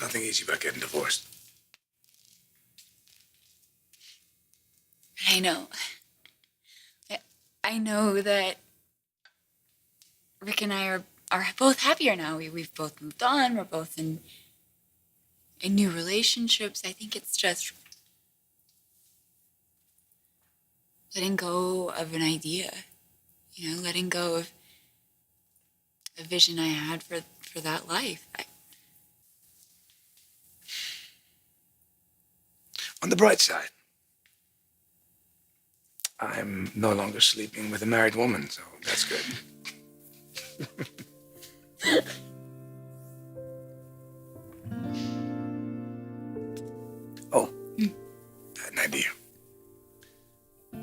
nothing easy about getting divorced. I know. I know that Rick and I are both happier now. We've both moved on. We're both in new relationships. I think it's just letting go of an idea, letting go of a vision I had for that life. On the bright side, I'm no longer sleeping with a married woman, so that's good. Oh, I had an idea.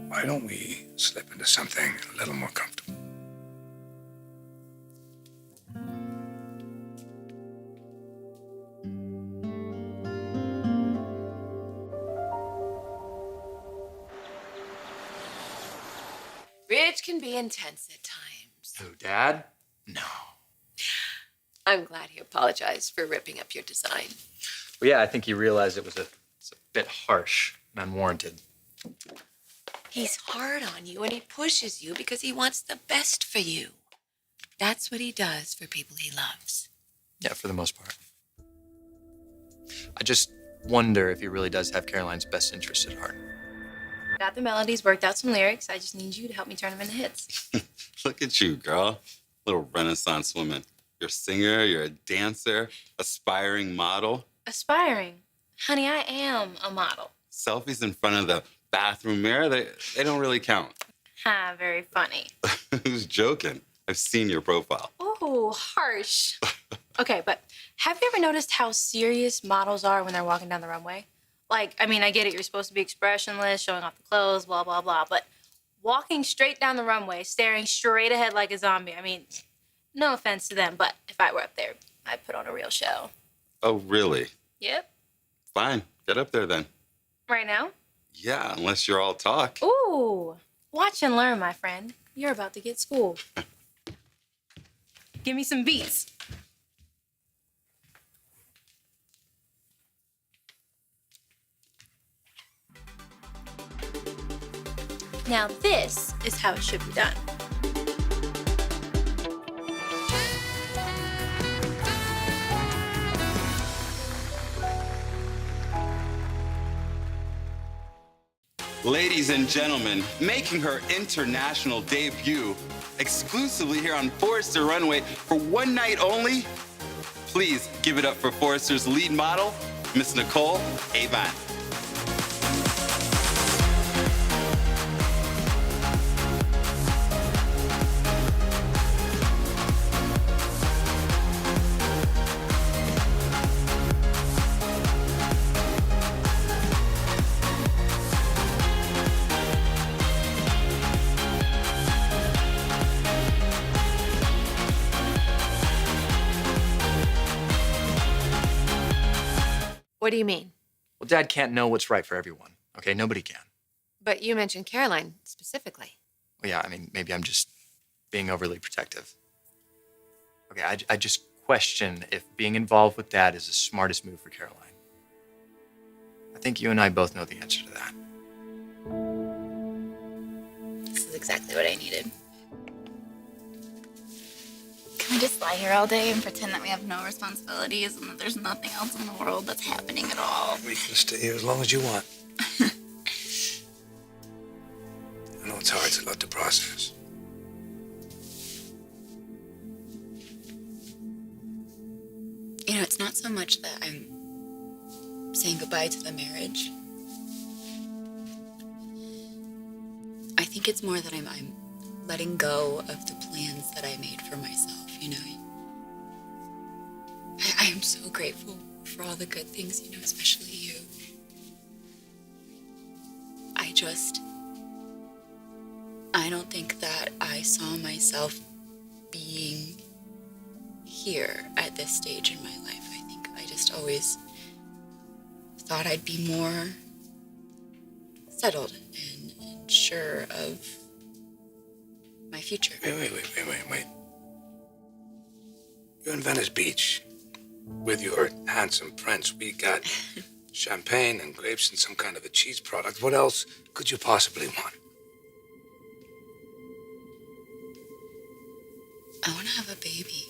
Why don't we slip into something a little more comfortable? Rich can be intense at times. Who, Dad? No. I'm glad he apologized for ripping up your design. Well, yeah, I think he realized it's a bit harsh and unwarranted. He's hard on you and he pushes you because he wants the best for you. That's what he does for people he loves. Yeah, for the most part. I just wonder if he really does have Caroline's best interest at heart. Got the melodies, worked out some lyrics. I just need you to help me turn them into hits. Look at you, girl. Little Renaissance woman. You're a singer, you're a dancer, aspiring model. Aspiring. Honey, I am a model. Selfies in front of the bathroom mirror, they don't really count. Ha, very funny. Who's joking? I've seen your profile. Ooh, harsh. Okay, but have you ever noticed how serious models are when they're walking down the runway? Like, I mean, I get it, you're supposed to be expressionless, showing off the clothes, blah, blah, blah, but walking straight down the runway, staring straight ahead like a zombie, I mean, no offense to them, but if I were up there, I'd put on a real show. Oh, really? Yep. Fine, get up there then. Right now? Yeah, unless you're all talk. Ooh, watch and learn, my friend. You're about to get schooled. Give me some beats. Now this is how it should be done. Ladies and gentlemen, making her international debut exclusively here on Forrester Runway for one night only, please give it up for Forrester's lead model, Miss Nicole Avon. What do you mean? Well, Dad can't know what's right for everyone, okay? Nobody can. But you mentioned Caroline specifically. Well, yeah, I mean, maybe I'm just being overly protective. Okay, I just question if being involved with Dad is the smartest move for Caroline. I think you and I both know the answer to that. This is exactly what I needed. Can we just lie here all day and pretend that we have no responsibilities and that there's nothing else in the world that's happening at all? We can stay here as long as you want. I know it's hard, it's a lot to process. It's not so much that I'm saying goodbye to the marriage. I think it's more that I'm letting go of the plans that I made for myself, I am so grateful for all the good things, especially you. I don't think that I saw myself being here at this stage in my life. I think I just always thought I'd be more settled and sure of my future. Wait. You're in Venice Beach. with your handsome prince. We got champagne and grapes and some kind of a cheese product. What else could you possibly want? I want to have a baby.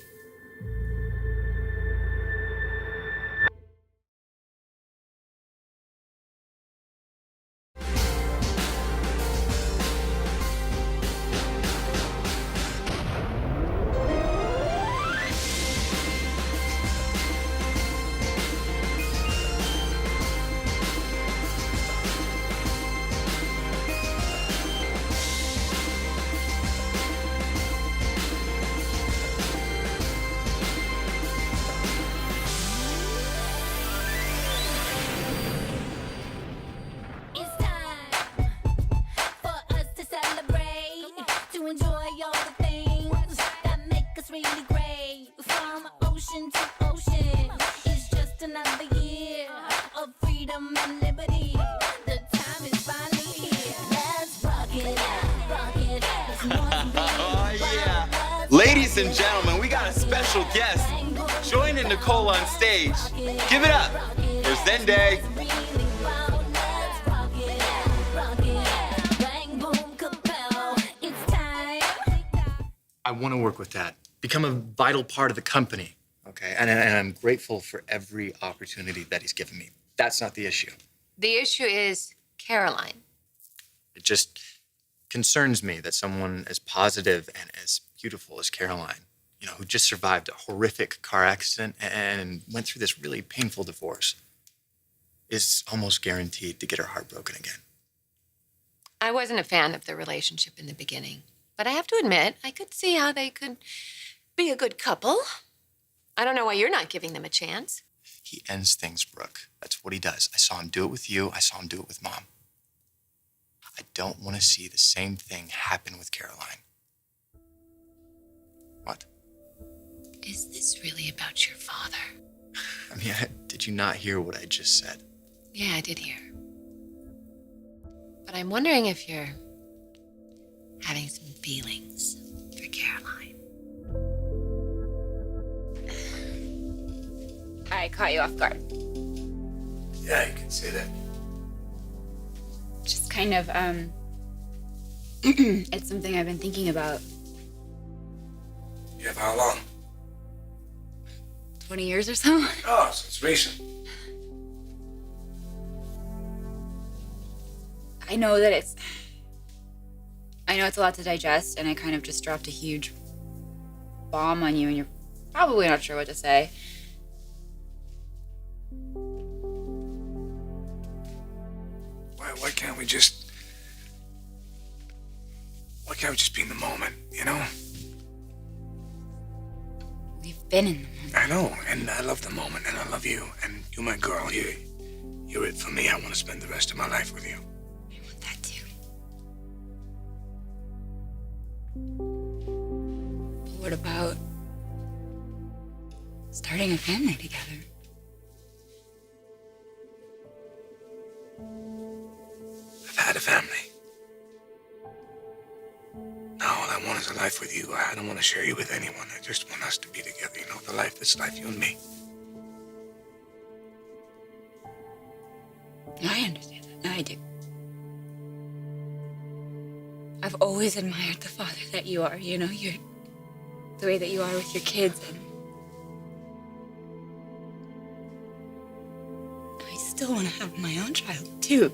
It's time for us to celebrate, to enjoy all the things that make us really great. From ocean to ocean, it's just another year of freedom and liberty. The time is finally here. Let's rock it, rock it. It's more than Oh, yeah. Ladies and gentlemen, we got a special guest joining Nicole on stage. Give it up for Zende. I want to work with Dad, become a vital part of the company, okay? And I'm grateful for every opportunity that he's given me. That's not the issue. The issue is Caroline. It just concerns me that someone as positive and as beautiful as Caroline, who just survived a horrific car accident and went through this really painful divorce, is almost guaranteed to get her heart broken again. I wasn't a fan of their relationship in the beginning, but I have to admit, I could see how they could be a good couple. I don't know why you're not giving them a chance. He ends things, Brooke. That's what he does. I saw him do it with you. I saw him do it with Mom. I don't want to see the same thing happen with Caroline. What? Is this really about your father? I mean, did you not hear what I just said? Yeah, I did hear. But I'm wondering if you're having some feelings for Caroline. I caught you off guard. Yeah, you can say that. Just kind of, it's something I've been thinking about. You have how long? 20 years or so? Oh, so it's recent. I know it's a lot to digest, and I kind of just dropped a huge bomb on you, and you're probably not sure what to say. Why can't we just be in the moment, We've been in the moment. I know, and I love the moment, and I love you, and you're my girl. You're it for me. I want to spend the rest of my life with you. I want that too. But what about starting a family together? I've had a family. Now all I want is a life with you. I don't want to share you with anyone. I just want us to be together, the life that's life, you and me. I understand that. I do. I've always admired the father that you are, you're the way that you are with your kids, and I still want to have my own child, too.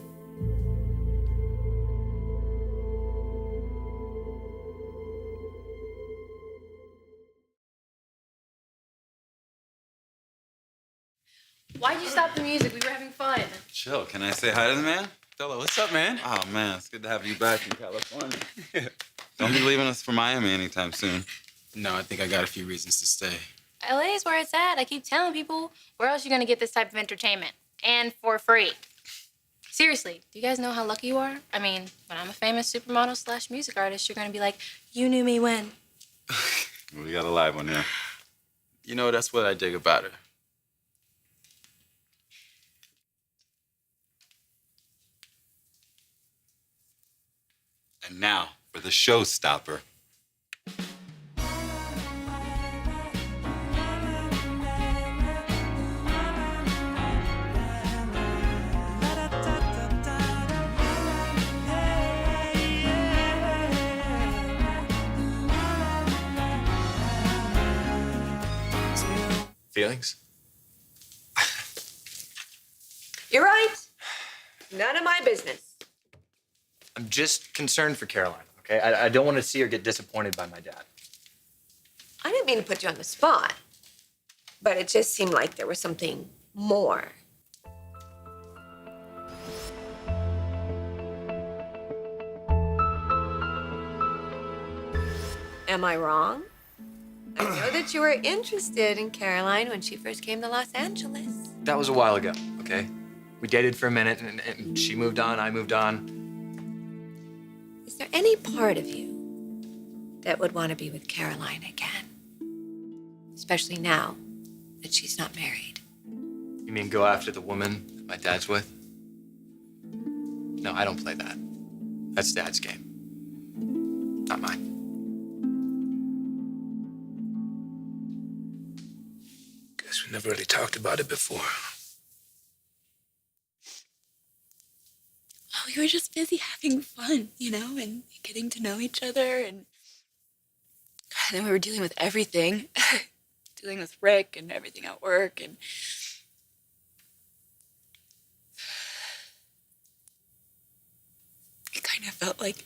Why'd you stop the music? We were having fun. Chill. Can I say hi to the man? Dolo, what's up, man? Oh, man, it's good to have you back in California. Don't be leaving us for Miami anytime soon. No, I think I got a few reasons to stay. LA is where it's at. I keep telling people, where else are you gonna get this type of entertainment? And for free. Seriously, do you guys know how lucky you are? I mean, when I'm a famous supermodel / music artist, you're gonna be like, you knew me when? We got a live one here. That's what I dig about her. And now for the showstopper. feelings? You're right. None of my business. I'm just concerned for Caroline, okay? I don't want to see her get disappointed by my dad. I didn't mean to put you on the spot, but it just seemed like there was something more. Am I wrong? I know that you were interested in Caroline when she first came to Los Angeles. That was a while ago, okay? We dated for a minute, and she moved on, I moved on. Is there any part of you that would want to be with Caroline again? Especially now that she's not married. You mean go after the woman that my dad's with? No, I don't play that. That's Dad's game. Not mine. Guess we never really talked about it before. Oh, we were just busy having fun, you know, and getting to know each other. And then we were dealing with everything. Dealing with Rick and everything at work. And it kind of felt like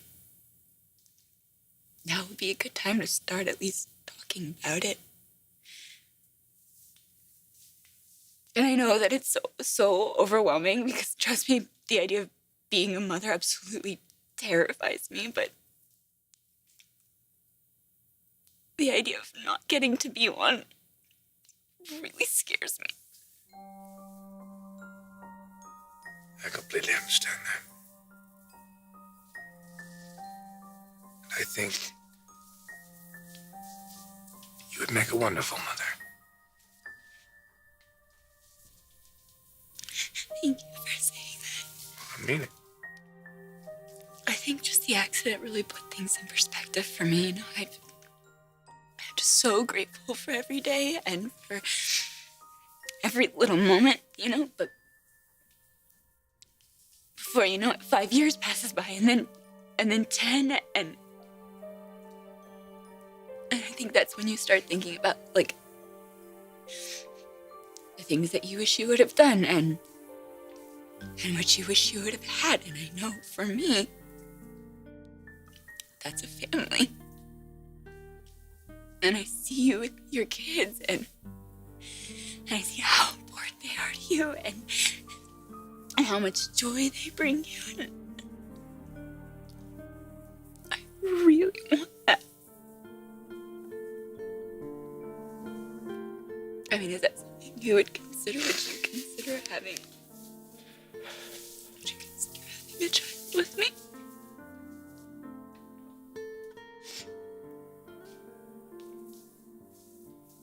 now would be a good time to start at least talking about it. And I know that it's so overwhelming because, trust me, the idea of being a mother absolutely terrifies me, but the idea of not getting to be one really scares me. I completely understand that. I think you would make a wonderful mother. Thank you for saying that. I mean it. I think just the accident really put things in perspective for me. You know, I'm just so grateful for every day and for every little moment, you know, but before you know it, 5 years passes by and then 10 and I think that's when you start thinking about, like, the things that you wish you would have done and what you wish you would have had. And I know for me, that's a family. And I see you with your kids and I see how important they are to you and how much joy they bring you. And I really want that. I mean, is that something you would consider? Would you consider having a child with me?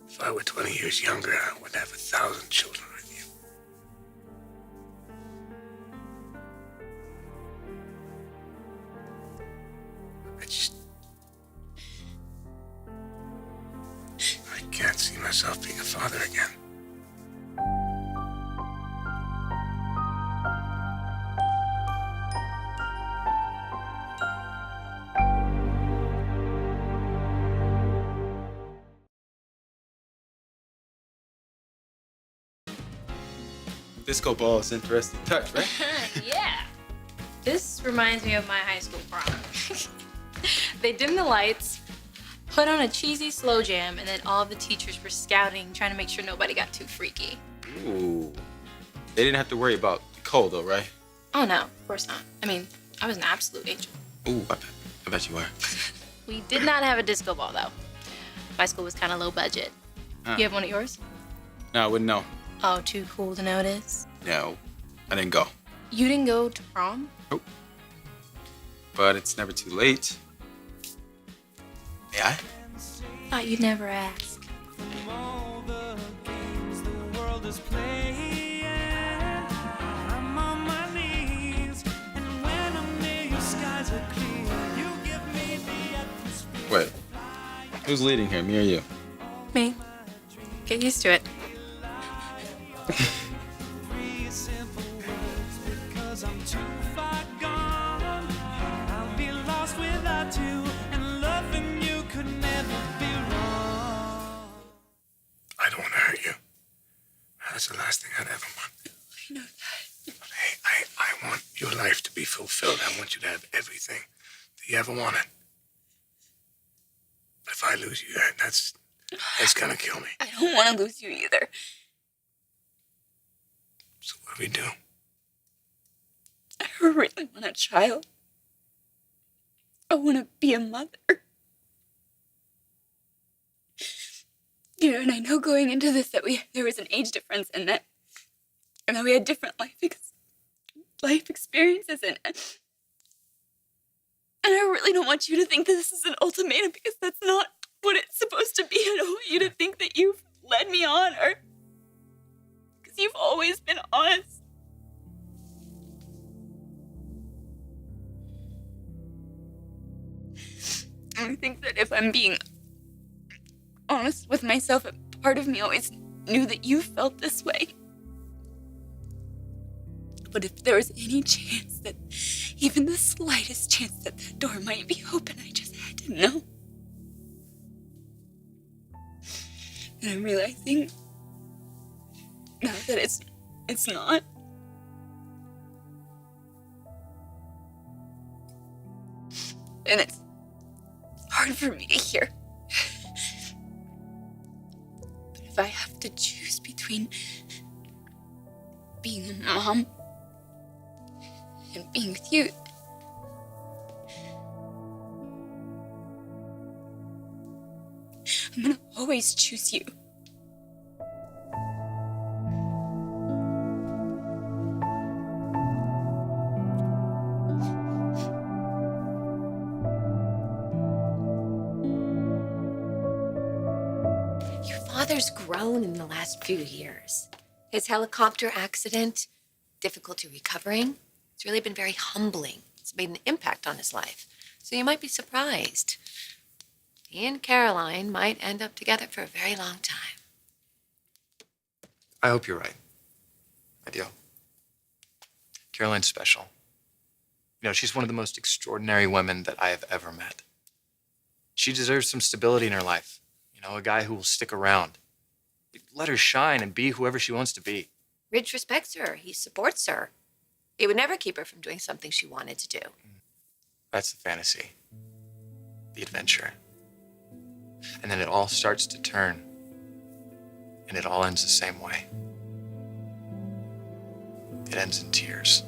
If I were 20 years younger, I would have 1,000 children with you. I can't see myself being a father again. Disco ball is interesting touch, right? Yeah. This reminds me of my high school prom. They dimmed the lights, put on a cheesy slow jam, and then all of the teachers were scouting, trying to make sure nobody got too freaky. Ooh. They didn't have to worry about Nicole, though, right? Oh, no, of course not. I mean, I was an absolute angel. Ooh, I bet you were. We did not have a disco ball, though. My school was kind of low budget. Huh. You have one at yours? No, I wouldn't know. Oh, too cool to notice. No, I didn't go. You didn't go to prom? Nope. But it's never too late. May I? Thought you'd never ask. Wait, who's leading here, me or you? Me. Get used to it. I don't want to hurt you. That's the last thing I'd ever want. I know that. But hey, I want your life to be fulfilled. I want you to have everything that you ever wanted. But if I lose you, that's gonna kill me. I don't want to lose you either. So what do we do? I really want a child. I want to be a mother. You know, and I know going into this that there was an age difference and that we had different life experiences and I really don't want you to think that this is an ultimatum because that's not what it's supposed to be. I don't want you to think that you've led me on or because you've always been honest. And I think that if I'm being honest with myself, a part of me always knew that you felt this way. But if there was any chance that, even the slightest chance that that door might be open, I just had to know. And I'm realizing now that it's not. And it's hard for me to hear. But if I have to choose between being a mom and being with you, I'm gonna always choose you. Your father's grown in the last few years. His helicopter accident, difficulty recovering, it's really been very humbling. It's made an impact on his life. So you might be surprised. He and Caroline might end up together for a very long time. I hope you're right. I do. Caroline's special. You know, she's one of the most extraordinary women that I have ever met. She deserves some stability in her life. You know, a guy who will stick around. Let her shine and be whoever she wants to be. Ridge respects her. He supports her. He would never keep her from doing something she wanted to do. That's the fantasy. The adventure. And then it all starts to turn. And it all ends the same way. It ends in tears.